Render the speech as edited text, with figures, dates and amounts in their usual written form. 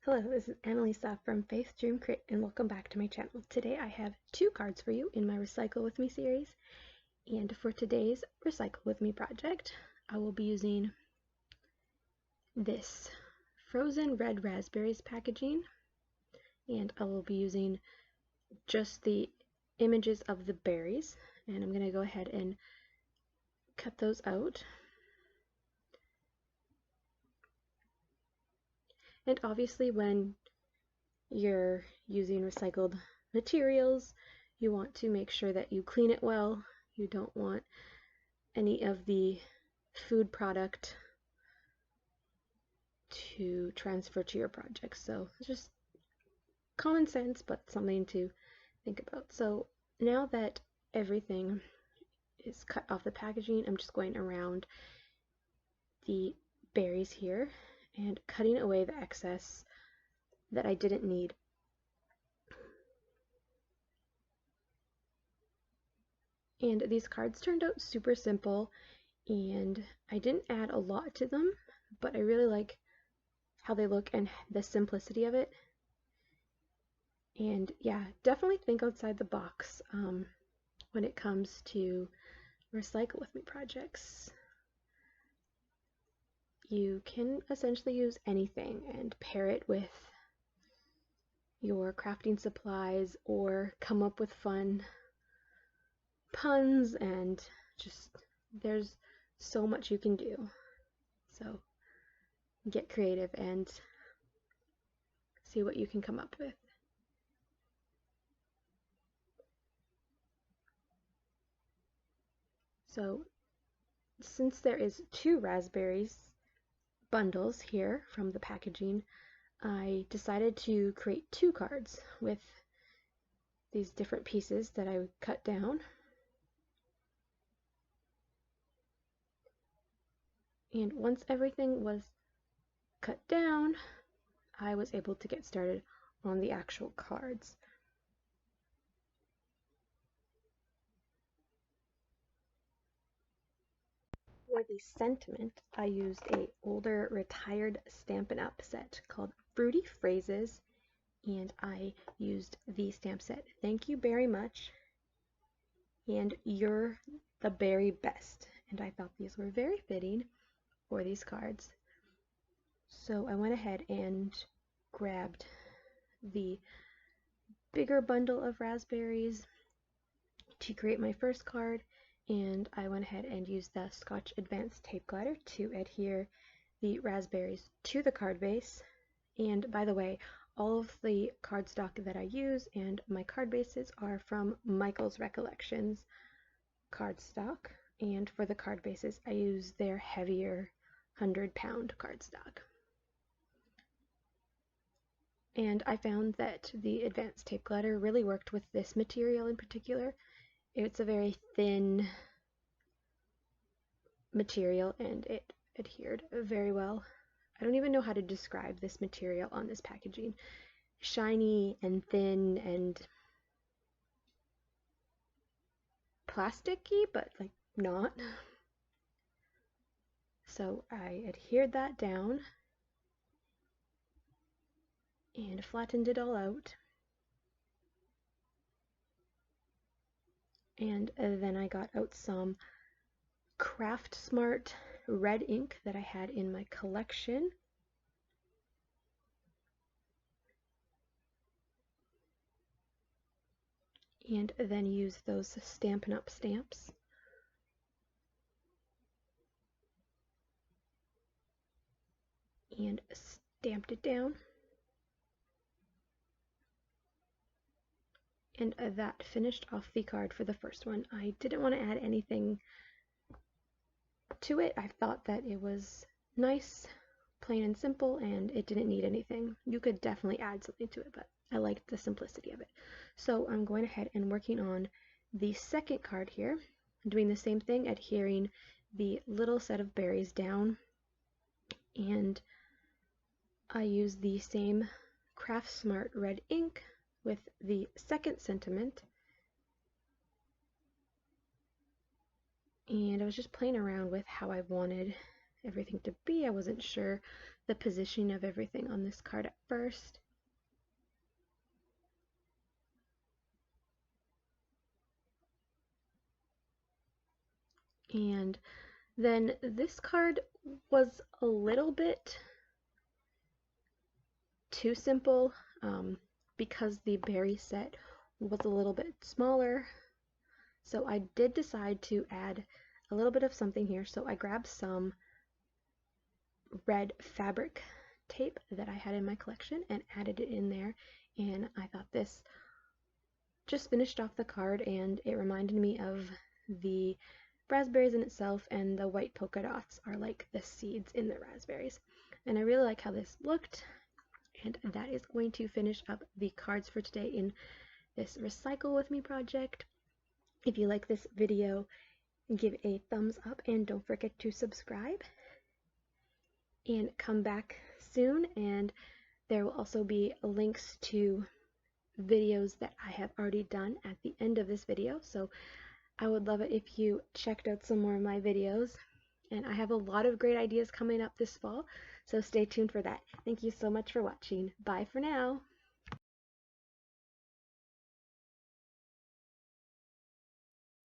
Hello, this is Annalisa from Faith Dream Crit and welcome back to my channel. Today I have two cards for you in my Recycle With Me series, and for today's Recycle With Me project I will be using this frozen red raspberries packaging, and I will be using just the images of the berries, and I'm going to go ahead and cut those out. And obviously when you're using recycled materials, you want to make sure that you clean it well. You don't want any of the food product to transfer to your project. So it's just common sense, but something to think about. So now that everything is cut off the packaging, I'm just going around the berries here and cutting away the excess that I didn't need. And these cards turned out super simple, and I didn't add a lot to them, but I really like how they look and the simplicity of it. And yeah, definitely think outside the box when it comes to Recycle With Me projects. You can essentially use anything and pair it with your crafting supplies or come up with fun puns, and just there's so much you can do. So get creative and see what you can come up with. So since there is two raspberries bundles here from the packaging, I decided to create two cards with these different pieces that I would cut down. And once everything was cut down, I was able to get started on the actual cards. For the sentiment, I used an older retired Stampin' Up! Set called Fruity Phrases, and I used the stamp set "Thank you very much" and "You're the very best," and I thought these were very fitting for these cards. So I went ahead and grabbed the bigger bundle of raspberries to create my first card, and I went ahead and used the Scotch Advanced Tape Glider to adhere the raspberries to the card base. And by the way, all of the cardstock that I use and my card bases are from Michael's Recollections cardstock, and for the card bases I use their heavier 100-pound cardstock. And I found that the Advanced Tape Glider really worked with this material in particular. It's a very thin material and it adhered very well. I don't even know how to describe this material on this packaging. Shiny and thin and plasticky, but like not. So I adhered that down and flattened it all out. And then I got out some Craft Smart red ink that I had in my collection. And then use those Stampin' Up! Stamps. And stamped it down. And that finished off the card for the first one. I didn't want to add anything to it. I thought that it was nice, plain and simple, and it didn't need anything. You could definitely add something to it, but I liked the simplicity of it. So I'm going ahead and working on the second card here, doing the same thing, adhering the little set of berries down, and I use the same Craft Smart red ink with the second sentiment, and I was just playing around with how I wanted everything to be. I wasn't sure the positioning of everything on this card at first. And then this card was a little bit too simple because the berry set was a little bit smaller. So I did decide to add a little bit of something here. So I grabbed some red fabric tape that I had in my collection and added it in there. And I thought this just finished off the card, and it reminded me of the raspberries in itself, and the white polka dots are like the seeds in the raspberries. And I really like how this looked, and that is going to finish up the cards for today in this Recycle With Me project. If you like this video, give it a thumbs up and don't forget to subscribe. And come back soon, and there will also be links to videos that I have already done at the end of this video. So I would love it if you checked out some more of my videos. And I have a lot of great ideas coming up this fall, so stay tuned for that. Thank you so much for watching. Bye for now.